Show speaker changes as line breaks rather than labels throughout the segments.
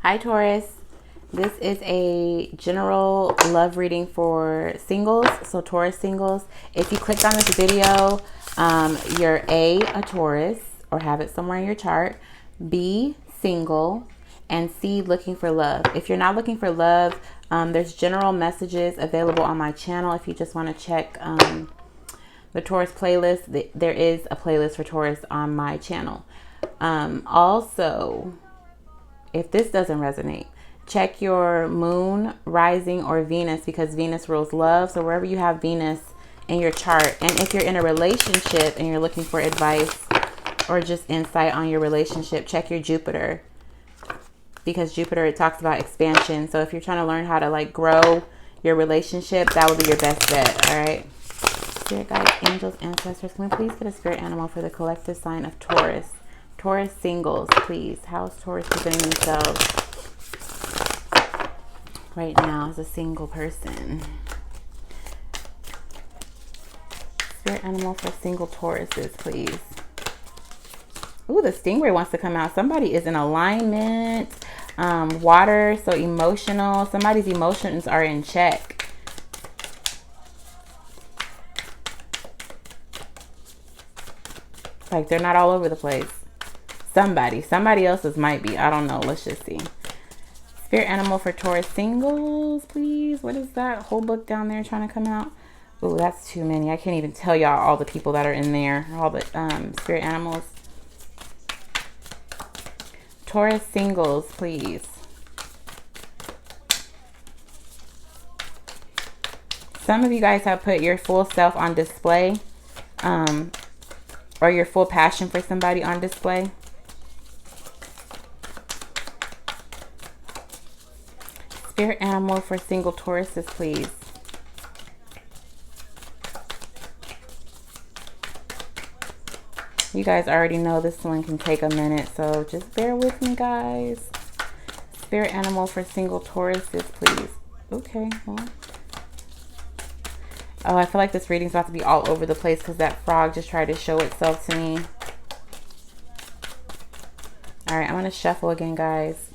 Hi Taurus, this is a general love reading for singles, so Taurus singles. If you clicked on this video, you're A, Taurus, or have it somewhere in your chart, B, single, and C, looking for love. If you're not looking for love, there's general messages available on my channel. If you just want to check the Taurus playlist, there is a playlist for Taurus on my channel. Also, if this doesn't resonate, check your moon, rising, or Venus, because Venus rules love. So wherever you have Venus in your chart, and if you're in a relationship and you're looking for advice or just insight on your relationship, check your Jupiter, because Jupiter, it talks about expansion. So if you're trying to learn how to like grow your relationship, that would be your best bet. All right. Spirit guides, angels, ancestors, can we please get a spirit animal for the collective sign of Taurus? Taurus singles, please. How is Taurus presenting themselves right now as a single person? Spirit animal for single Tauruses, please. Ooh, the stingray wants to come out. Somebody is in alignment. Water, so emotional. Somebody's emotions are in check. Like they're not all over the place. Somebody else's might be. I don't know. Let's just see. Spirit animal for Taurus singles, please. What is that whole book down there trying to come out? Oh, that's too many. I can't even tell y'all all the people that are in there. All the spirit animals. Taurus singles, please. Some of you guys have put your full self on display, or your full passion for somebody on display. Spirit animal for single Tauruses, please. You guys already know this one can take a minute, so just bear with me, guys. Spirit animal for single Tauruses, please. Okay, well. Oh, I feel like this reading's about to be all over the place because that frog just tried to show itself to me. All right, I'm going to shuffle again, guys.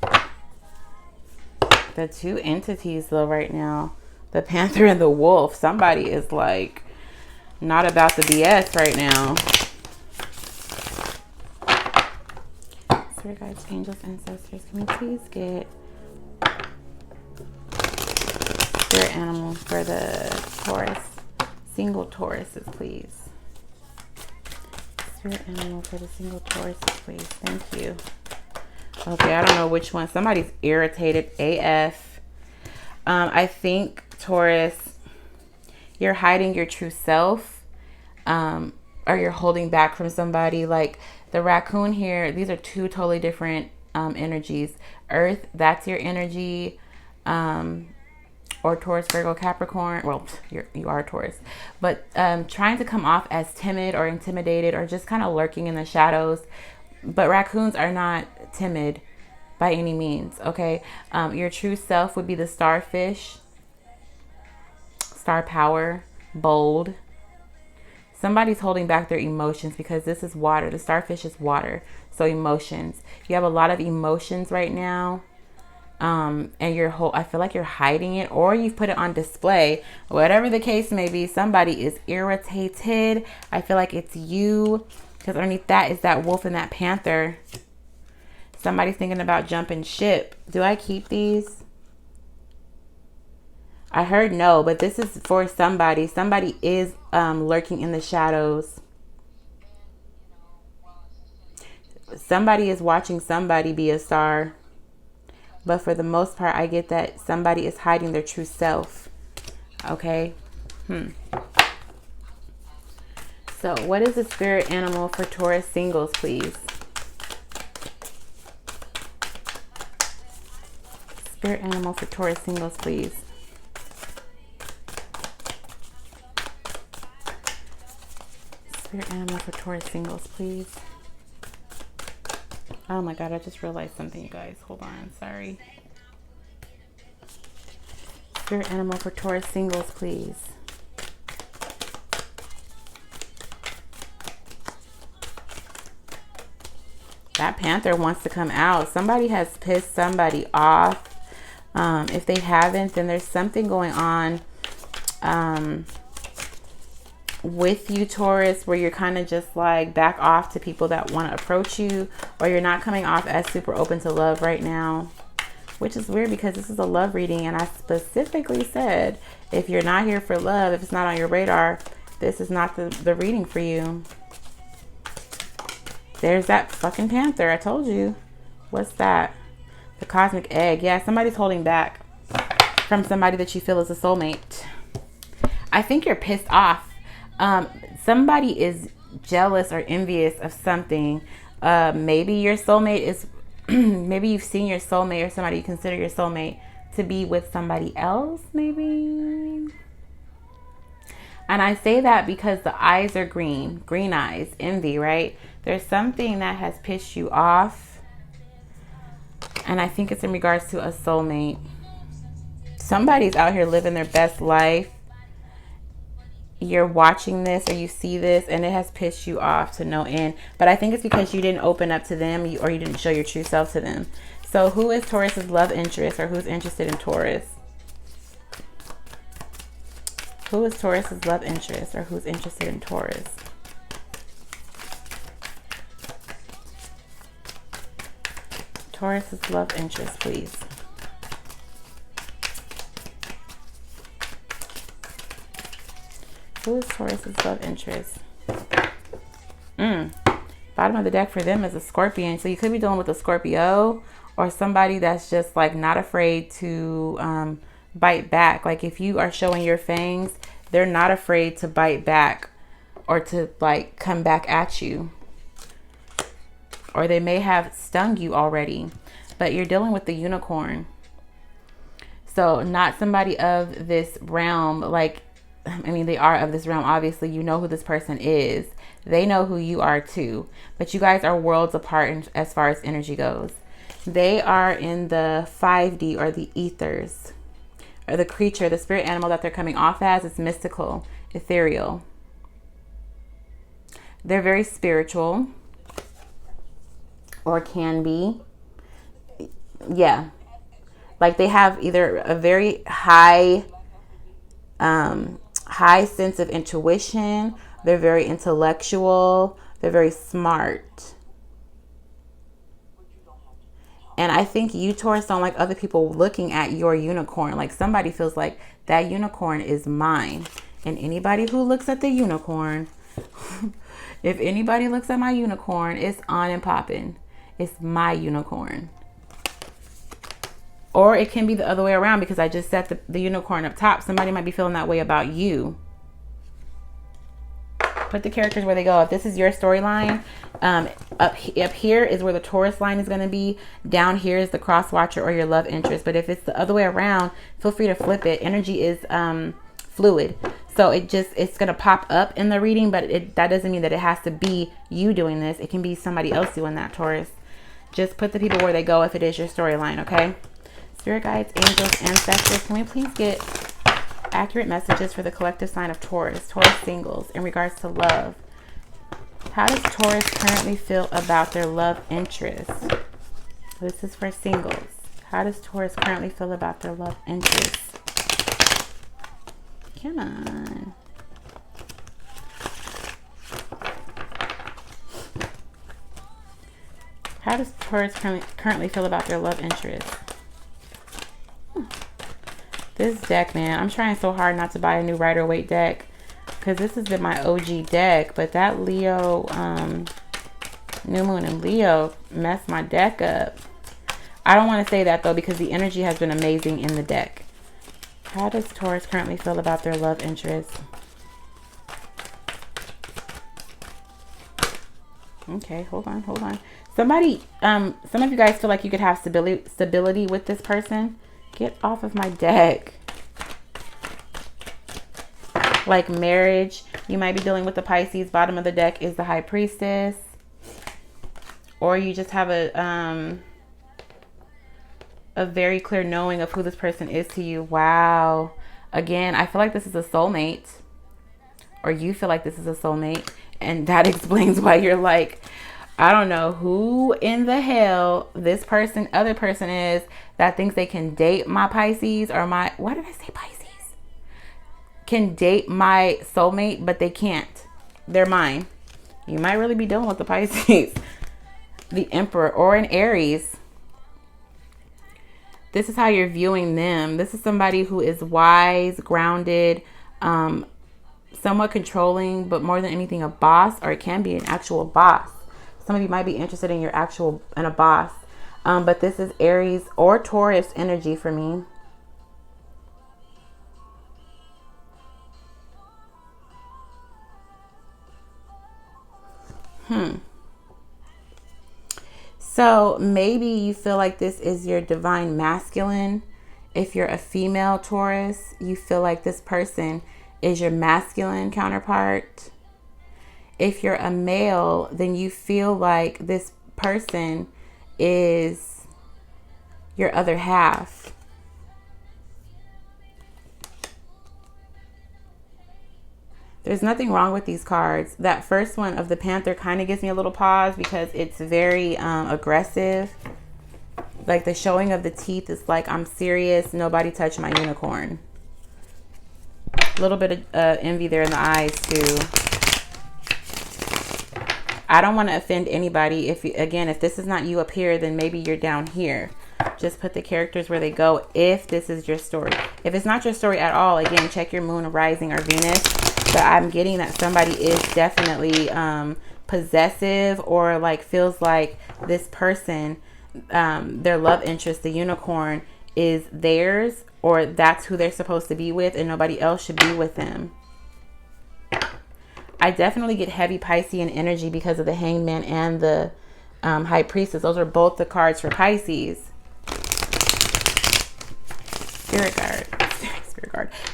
The two entities, though, right now. The panther and the wolf. Somebody is, like, not about the BS right now. Spirit guides, angels, ancestors, can we please get spirit animal for the Taurus? Single Tauruses, please. Spirit animal for the single Tauruses, please. Thank you. Okay, I don't know which one. Somebody's irritated AF. I think, Taurus, you're hiding your true self, or you're holding back from somebody. Like the raccoon here, these are two totally different energies. Earth, that's your energy. Or Taurus, Virgo, Capricorn. Well, you are Taurus. But trying to come off as timid or intimidated or just kind of lurking in the shadows. But raccoons are not timid by any means, okay? Your true self would be the starfish. Star power, bold. Somebody's holding back their emotions because this is water. The starfish is water. So emotions. You have a lot of emotions right now. And I feel like you're hiding it, or you've put it on display. Whatever the case may be, somebody is irritated. I feel like it's you, because underneath that is that wolf and that panther. Somebody's thinking about jumping ship. Do I keep these? I heard no, but this is for somebody. Somebody is lurking in the shadows. Somebody is watching somebody be a star. But for the most part, I get that somebody is hiding their true self. Okay? So, what is the spirit animal for Taurus singles, please? Spirit animal for Taurus singles, please. Spirit animal for Taurus singles, please. Oh my God, I just realized something, you guys. Hold on, sorry. Spirit animal for Taurus singles, please. That Panther wants to come out. Somebody has pissed somebody off. If they haven't, then there's something going on with you, Taurus, where you're kind of just like back off to people that want to approach you, or you're not coming off as super open to love right now, which is weird because this is a love reading, and I specifically said if you're not here for love, if it's not on your radar, this is not the reading for you. There's that fucking Panther. I told you. What's that? The cosmic egg. Yeah, somebody's holding back from somebody that you feel is a soulmate. I think you're pissed off. Somebody is jealous or envious of something. Maybe your soulmate is, maybe you've seen your soulmate or somebody you consider your soulmate to be with somebody else, maybe. And I say that because the eyes are green eyes, envy, right? There's something that has pissed you off. And I think it's in regards to a soulmate. Somebody's out here living their best life. You're watching this or you see this and it has pissed you off to no end. But I think it's because you didn't open up to them or you didn't show your true self to them. So who is Taurus's love interest, or who's interested in Taurus? Who is Taurus's love interest, or who's interested in Taurus? Taurus's love interest, please. Who is Taurus's love interest? Bottom of the deck for them is a Scorpion. So you could be dealing with a Scorpio, or somebody that's just like not afraid to bite back. Like if you are showing your fangs, they're not afraid to bite back or to like come back at you. Or they may have stung you already, but you're dealing with the Unicorn. So not somebody of this realm. Like, I mean, they are of this realm. Obviously, you know who this person is. They know who you are too. But you guys are worlds apart as far as energy goes. They are in the 5D, or the ethers. Or the creature, the spirit animal that they're coming off as is mystical, ethereal. They're very spiritual. Or can be. Yeah. Like they have either a very high sense of intuition. They're very intellectual. They're very smart. And I think you, Taurus, don't like other people looking at your unicorn. Like somebody feels like that unicorn is mine. And anybody who looks at the unicorn, if anybody looks at my unicorn, it's on and popping. It's my unicorn. Or it can be the other way around, because I just set the unicorn up top. Somebody might be feeling that way about you. Put the characters where they go. If this is your storyline, up here is where the Taurus line is going to be. Down here is the cross watcher or your love interest. But if it's the other way around, feel free to flip it. Energy is fluid. So it's going to pop up in the reading, but that doesn't mean that it has to be you doing this. It can be somebody else doing that, Taurus. Just put the people where they go if it is your storyline, okay? Spirit guides, angels, ancestors, can we please get accurate messages for the collective sign of Taurus, Taurus singles, in regards to love? How does Taurus currently feel about their love interest? This is for singles. How does Taurus currently feel about their love interest? Come on. How does Taurus currently feel about their love interest? This deck, man, I'm trying so hard not to buy a new Rider-Waite deck, because this has been my OG deck, but that Leo, New Moon and Leo messed my deck up. I don't want to say that, though, because the energy has been amazing in the deck. How does Taurus currently feel about their love interest? Okay, hold on. Somebody, some of you guys feel like you could have stability with this person. Get off of my deck. Like marriage, you might be dealing with the Pisces. Bottom of the deck is the High Priestess. Or you just have a very clear knowing of who this person is to you. Wow. Again, I feel like this is a soulmate. Or you feel like this is a soulmate. And that explains why you're like, I don't know who in the hell this person, other person is that thinks they can date my Pisces or my, why did I say Pisces? Can date my soulmate, but they can't. They're mine. You might really be dealing with the Pisces, the Emperor, or an Aries. This is how you're viewing them. This is somebody who is wise, grounded, somewhat controlling, but more than anything, a boss, or it can be an actual boss. Some of you might be interested in in a boss. But this is Aries or Taurus energy for me. So maybe you feel like this is your divine masculine. If you're a female Taurus, you feel like this person is your masculine counterpart. If you're a male, then you feel like this person is your other half. There's nothing wrong with these cards. That first one of the Panther kind of gives me a little pause because it's very aggressive. Like the showing of the teeth is like, I'm serious. Nobody touch my unicorn. A little bit of envy there in the eyes too. I don't want to offend anybody. If this is not you up here, then maybe you're down here. Just put the characters where they go if this is your story. If it's not your story at all, again, check your moon, rising, or Venus. But I'm getting that somebody is definitely possessive, or like feels like this person, their love interest, the unicorn, is theirs, or that's who they're supposed to be with and nobody else should be with them. I definitely get heavy Piscean energy because of the Hangman and the High Priestess. Those are both the cards for Pisces.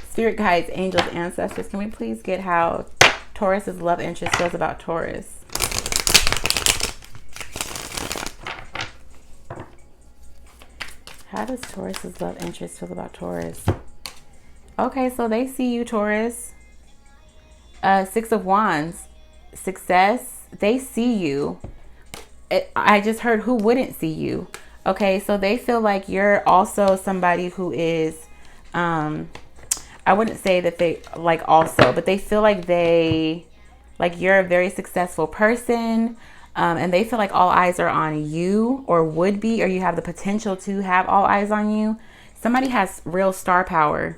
Spirit guides, angels, ancestors. Can we please get how Taurus's love interest feels about Taurus? How does Taurus's love interest feel about Taurus? Okay, so they see you, Taurus. Six of Wands, success. They see you. I just heard who wouldn't see you. Okay, so they feel like you're also somebody who is, I wouldn't say that they like also, but they feel like you're a very successful person. And they feel like all eyes are on you, or would be, or you have the potential to have all eyes on you. Somebody has real star power.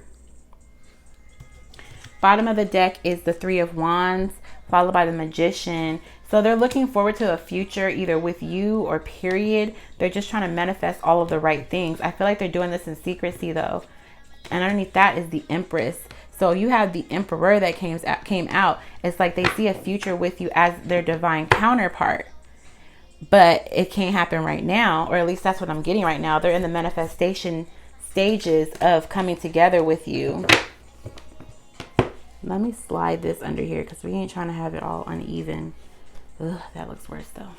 Bottom of the deck is the Three of Wands, followed by the Magician. So they're looking forward to a future either with you or period. They're just trying to manifest all of the right things. I feel like they're doing this in secrecy though. And underneath that is the Empress. So you have the Emperor that came out. It's like they see a future with you as their divine counterpart. But it can't happen right now, or at least that's what I'm getting right now. They're in the manifestation stages of coming together with you. Let me slide this under here because we ain't trying to have it all uneven. Ugh, that looks worse though.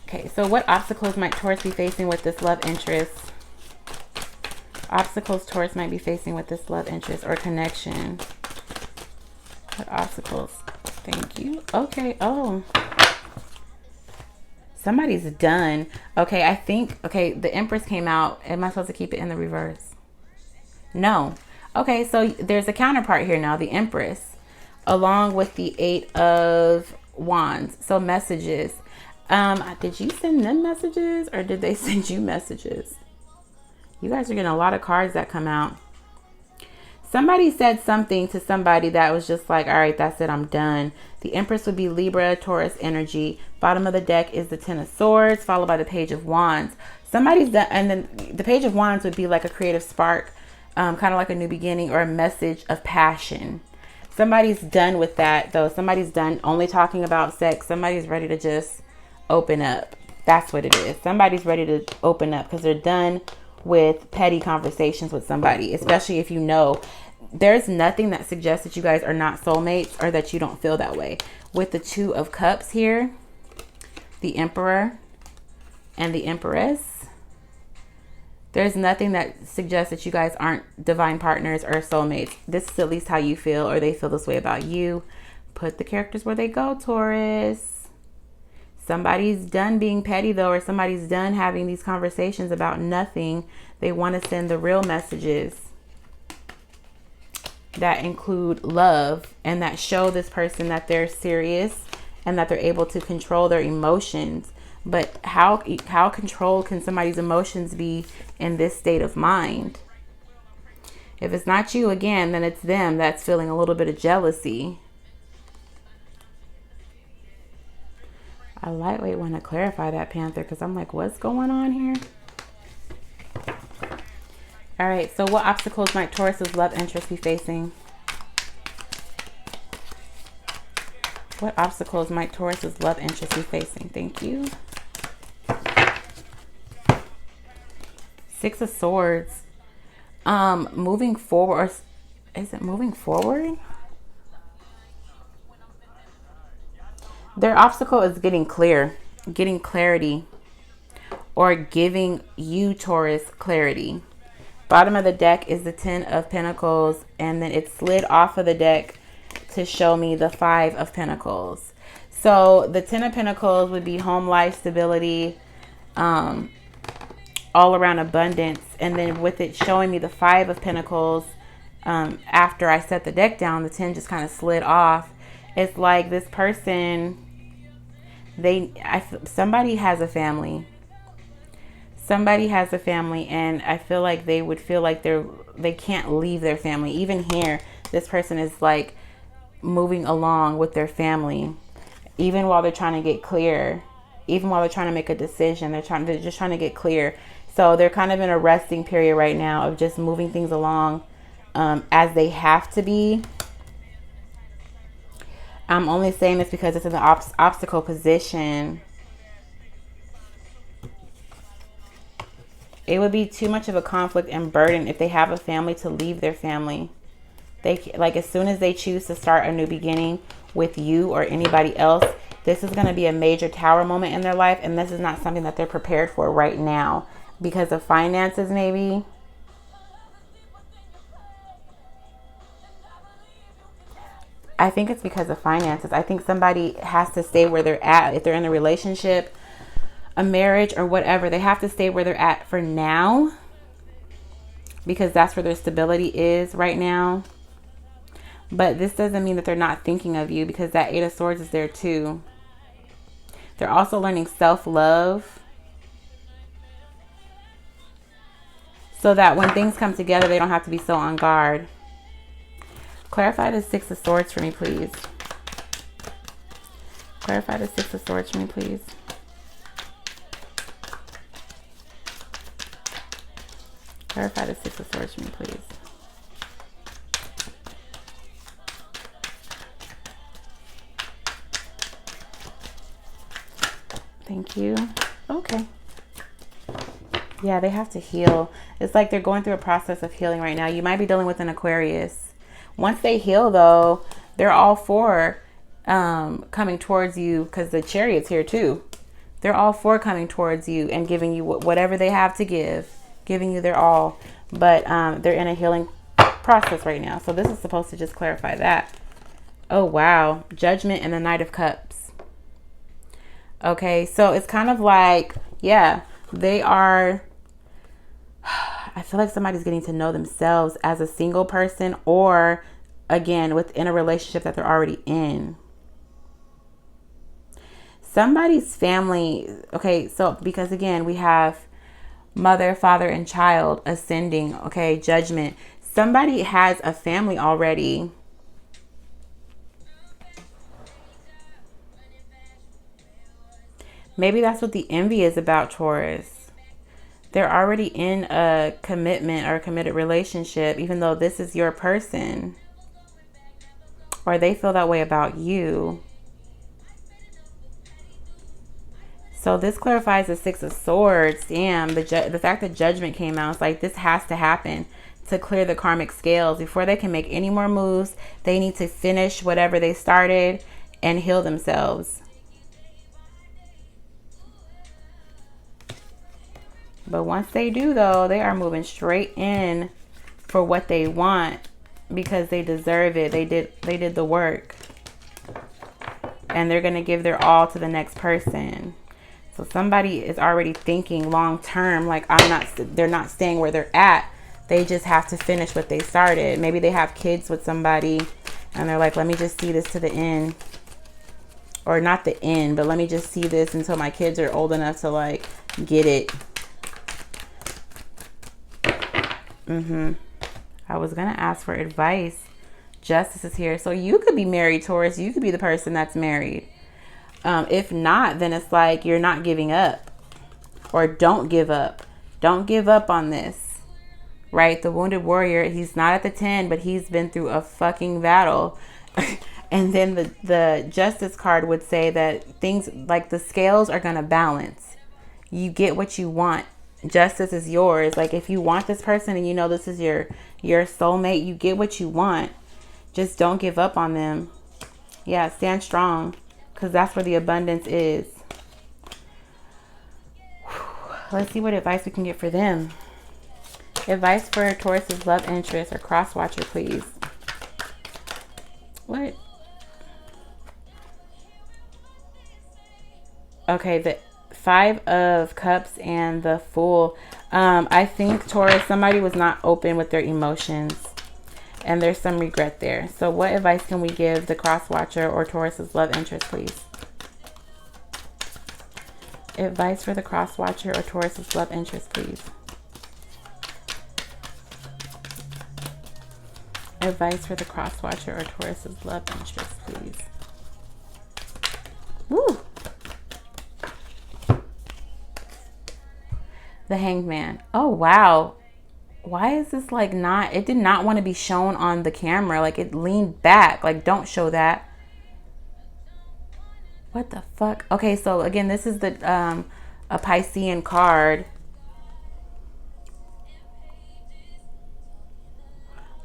Okay, so what obstacles might Taurus be facing with this love interest? Obstacles Taurus might be facing with this love interest or connection. What obstacles? Thank you. Okay, oh. Somebody's done. Okay, I think, okay, the Empress came out. Am I supposed to keep it in the reverse? No. Okay, so there's a counterpart here now, the Empress, along with the Eight of Wands. So messages. Did you send them messages or did they send you messages? You guys are getting a lot of cards that come out. Somebody said something to somebody that was just like, all right, that's it, I'm done. The Empress would be Libra, Taurus energy. Bottom of the deck is the Ten of Swords, followed by the Page of Wands. Somebody's done, and then the Page of Wands would be like a creative spark. Kind of like a new beginning or a message of passion. Somebody's done with that though. Somebody's done only talking about sex. Somebody's ready to just open up. That's what it is. Somebody's ready to open up because they're done with petty conversations with somebody, especially if you know there's nothing that suggests that you guys are not soulmates or that you don't feel that way. With the Two of Cups here, the Emperor and the Empress, there's nothing that suggests that you guys aren't divine partners or soulmates. This is at least how you feel, or they feel this way about you. Put the characters where they go, Taurus. Somebody's done being petty though, or somebody's done having these conversations about nothing. They want to send the real messages that include love and that show this person that they're serious and that they're able to control their emotions. But how controlled can somebody's emotions be in this state of mind? If it's not you, again, then it's them that's feeling a little bit of jealousy. I lightweight want to clarify that, Panther, because I'm like, what's going on here? All right, so what obstacles might Taurus's love interest be facing? What obstacles might Taurus's love interest be facing? Thank you. Six of Swords. Moving forward. Is it moving forward? Their obstacle is getting clear, getting clarity, or giving you, Taurus, clarity. Bottom of the deck is the Ten of Pentacles, and then it slid off of the deck to show me the Five of Pentacles. So the Ten of Pentacles would be home life, stability, all around abundance. And then with it showing me the Five of Pentacles, after I set the deck down, the 10 just kind of slid off. It's like this person, somebody has a family. Somebody has a family, and I feel like they would feel like they can't leave their family. Even here, this person is like moving along with their family, even while they're trying to get clear, even while they're trying to make a decision. They're just trying to get clear. So they're kind of in a resting period right now of just moving things along as they have to be. I'm only saying this because it's in the obstacle position. It would be too much of a conflict and burden if they have a family to leave their family. Like as soon as they choose to start a new beginning with you or anybody else, this is going to be a major tower moment in their life. And this is not something that they're prepared for right now because of finances, maybe. I think it's because of finances. I think somebody has to stay where they're at. If they're in a relationship, a marriage, or whatever, they have to stay where they're at for now because that's where their stability is right now. But this doesn't mean that they're not thinking of you, because that Eight of Swords is there too. They're also learning self-love, so that when things come together, they don't have to be so on guard. Clarify the Six of Swords for me, please. Clarify the Six of Swords for me, please. Clarify the Six of Swords for me, please. Thank you. Okay. Yeah, they have to heal. It's like they're going through a process of healing right now. You might be dealing with an Aquarius. Once they heal, though, they're all for coming towards you, because the Chariot's here too. They're all for coming towards you and giving you whatever they have to give, giving you their all. But they're in a healing process right now. So this is supposed to just clarify that. Oh, wow. Judgment and the Knight of Cups. Okay, so it's kind of like, yeah, they are, I feel like somebody's getting to know themselves as a single person, or again, within a relationship that they're already in. Somebody's family, okay, so because again, we have mother, father, and child ascending, okay, Judgment. Somebody has a family already. Maybe that's what the envy is about, Taurus. They're already in a commitment or a committed relationship, even though this is your person. Or they feel that way about you. So this clarifies the Six of Swords. Damn, the fact that Judgment came out, it's like this has to happen to clear the karmic scales. Before they can make any more moves, they need to finish whatever they started and heal themselves. But once they do, though, they are moving straight in for what they want because they deserve it. They did the work. and they're going to give their all to the next person. So somebody is already thinking long term, like they're not staying where they're at. They just have to finish what they started. Maybe they have kids with somebody and they're like, let me just see this to the end. Or not the end, but let me just see this until my kids are old enough to like get it. I was going to ask for advice. Justice is here. So you could be married, Taurus. You could be the person that's married. If not, then it's like you're not giving up. Or don't give up. Don't give up on this. Right? The wounded warrior, he's not at the 10, but he's been through a fucking battle. And then the justice card would say that things like the scales are going to balance. You get what you want. Justice is yours. Like if you want this person and you know this is your soulmate, you get what you want. Just don't give up on them. Yeah, stand strong. Because that's where the abundance is. Let's see what advice we can get for them. Advice for Taurus's love interest or cross watcher, please. What? Okay, the 5 of Cups and the Fool. I think, Taurus, somebody was not open with their emotions. And there's some regret there. So what advice can we give the cross watcher or Taurus's love interest, please? Advice for the cross watcher or Taurus's love interest, please. Advice for the cross watcher or Taurus's love interest, please. Woo! The Hanged Man. Oh, wow. Why is this like not, it did not want to be shown on the camera. Like it leaned back. Like don't show that. What the fuck? Okay, so again, this is the a Piscean card.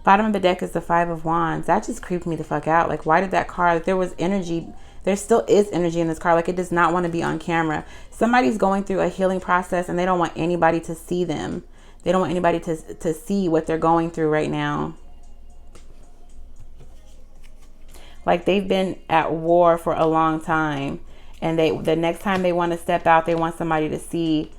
Bottom of the deck is the 5 of Wands. That just creeped me the fuck out. Like why did that card, like, there was energy, there still is energy in this card. Like it does not want to be on camera. Somebody's going through a healing process and they don't want anybody to see them. They don't want anybody to see what they're going through right now. Like they've been at war for a long time. And the next time they want to step out, they want somebody to see.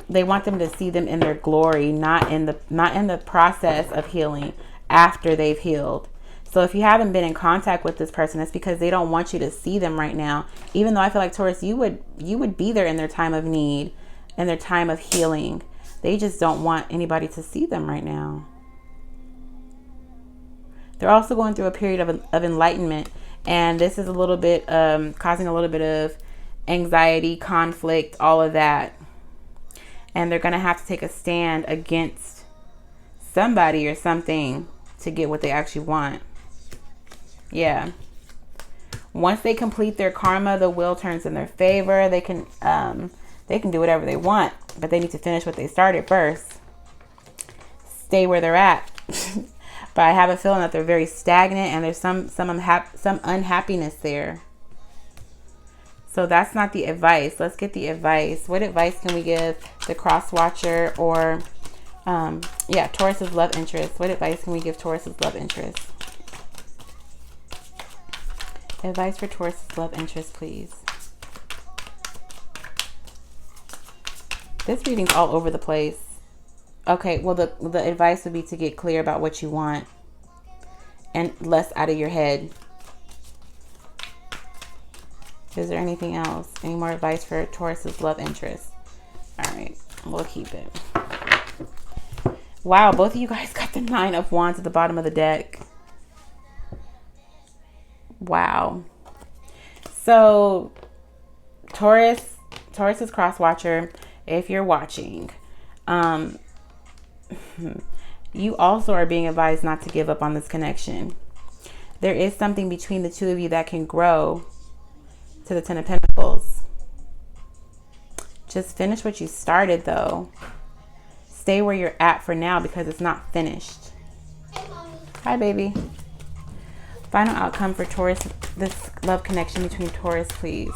They want them to see them in their glory, not in the process of healing after they've healed. So if you haven't been in contact with this person, it's because they don't want you to see them right now. Even though I feel like, Taurus, you would be there in their time of need. In their time of healing. They just don't want anybody to see them right now. They're also going through a period of enlightenment. And this is a little bit, causing a little bit of anxiety, conflict, all of that. And they're going to have to take a stand against somebody or something to get what they actually want. Yeah. Once they complete their karma, the wheel turns in their favor. They can do whatever they want, but they need to finish what they started first. Stay where they're at. But I have a feeling that they're very stagnant and there's some unhappiness there. So that's not the advice. Let's get the advice. What advice can we give the cross watcher or Taurus's love interest? What advice can we give Taurus's love interest? Advice for Taurus's love interest, please. This reading's all over the place. Okay, well, the advice would be to get clear about what you want and less out of your head. Is there anything else? Any more advice for Taurus's love interest? All right, we'll keep it. Wow, both of you guys got the 9 of Wands at the bottom of the deck. Wow. So, Taurus's cross watcher, if you're watching, you also are being advised not to give up on this connection. There is something between the two of you that can grow to the 10 of Pentacles. Just finish what you started, though. Stay where you're at for now because it's not finished. Hey, Mommy. Hi, baby. Final outcome for Taurus, this love connection between Taurus, please.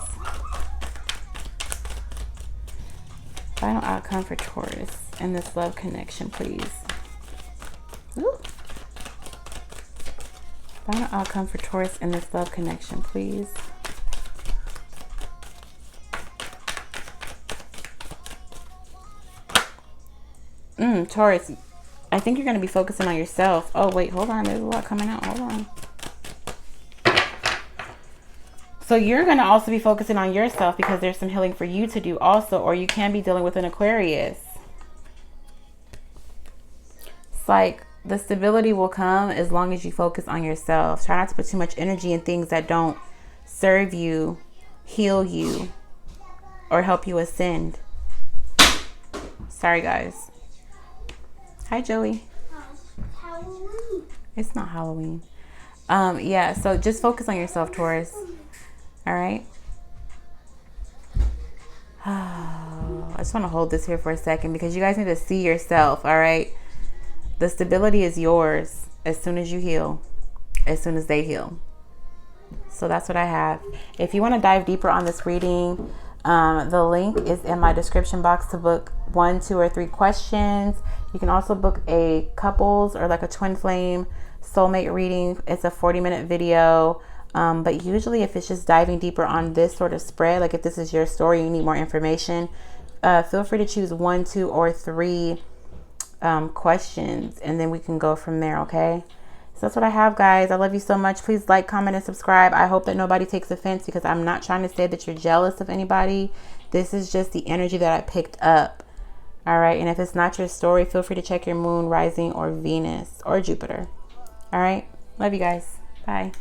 Final outcome for Taurus and this love connection, please. Ooh. Final outcome for Taurus in this love connection, please. Taurus, I think you're going to be focusing on yourself. Oh, wait, hold on. There's a lot coming out. Hold on. So you're going to also be focusing on yourself because there's some healing for you to do also, or you can be dealing with an Aquarius. It's like the stability will come as long as you focus on yourself. Try not to put too much energy in things that don't serve you, heal you, or help you ascend. Sorry, guys. Hi, Joey.
Halloween.
It's not Halloween. Yeah, so just focus on yourself, Taurus. All right. I just want to hold this here for a second because you guys need to see yourself. All right. The stability is yours as soon as you heal, as soon as they heal. So that's what I have. If you want to dive deeper on this reading, the link is in my description box to book 1, 2, or 3 questions. You can also book a couples or like a twin flame soulmate reading. It's a 40-minute video. But usually if it's just diving deeper on this sort of spread, like if this is your story, you need more information, feel free to choose 1, 2, or 3 questions, and then we can go from there. Okay. So that's what I have, guys. I love you so much. Please like, comment, and subscribe. I hope that nobody takes offense because I'm not trying to say that you're jealous of anybody. This is just the energy that I picked up. All right. And if it's not your story, feel free to check your moon, rising, or Venus, or Jupiter. All right. Love you guys. Bye.